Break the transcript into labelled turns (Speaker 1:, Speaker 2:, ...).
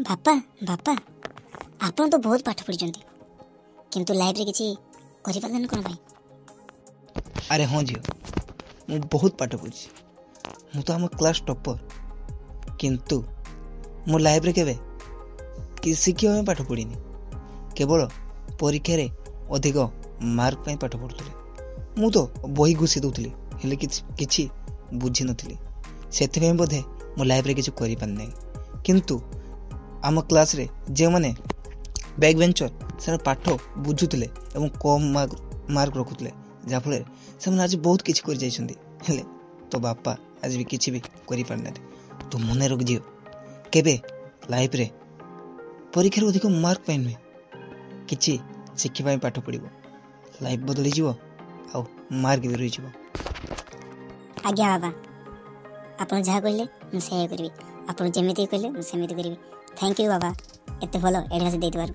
Speaker 1: ବାପା ବାପା ଆପଣ ତ ବହୁତ ପାଠ ପଢ଼ିଛନ୍ତି କିନ୍ତୁ ଲାଇଫରେ କିଛି କରିପାରିଲେନି କ'ଣ ପାଇଁ?
Speaker 2: ଆରେ ହଁ ଝିଅ, ମୁଁ ବହୁତ ପାଠ ପଢ଼ିଛି। ମୁଁ ତ ଆମ କ୍ଲାସ୍ ଟପର, କିନ୍ତୁ ମୋ ଲାଇଫରେ କେବେ କିଛି ଶିଖିବା ପାଇଁ ପାଠ ପଢ଼ିନି। କେବଳ ପରୀକ୍ଷାରେ ଅଧିକ ମାର୍କ ପାଇଁ ପାଠ ପଢ଼ୁଥିଲି। ମୁଁ ତ ବହି ଘୁଷି ଦେଉଥିଲି, ହେଲେ କିଛି ବୁଝିନଥିଲି। ସେଥିପାଇଁ ବୋଧେ ମୋ ଲାଇଫରେ କିଛି କରିପାରିନାହିଁ। କିନ୍ତୁ ଆମ କ୍ଲାସ୍ରେ ଯେଉଁମାନେ ବ୍ୟାକ୍ ବେଞ୍ଚର, ସେମାନେ ପାଠ ବୁଝୁଥିଲେ ଏବଂ କମ୍ ମାର୍କ ରଖୁଥିଲେ, ଯାହାଫଳରେ ସେମାନେ ଆଜି ବହୁତ କିଛି କରିଯାଇଛନ୍ତି। ହେଲେ ତୋ ବାପା ଆଜି ବି କିଛି ବି କରିପାରିନାହାନ୍ତି। ତୁ ମନେ ରଖ ଝିଅ, କେବେ ଲାଇଫରେ ପରୀକ୍ଷାରେ ଅଧିକ ମାର୍କ ପାଇଁ ନୁହେଁ, କିଛି ଶିଖିବା ପାଇଁ ପାଠ ପଢ଼ିବ। ଲାଇଫ୍ ବଦଳିଯିବ ଆଉ ମାର୍କ ବି ରହିଯିବ।
Speaker 1: ଆଜ୍ଞା ବାବା, ଆପଣ ଯାହା କହିଲେ ମୁଁ ସେୟା କରିବି। ଆପଣ ଯେମିତି କହିଲେ ମୁଁ ସେମିତି କରିବି। ଥ୍ୟାଙ୍କ ୟୁ ବାବା, ଏତେ ଭଲ ଆଡ଼ଭାଇସ୍ ଦେଇଥିବାରୁ।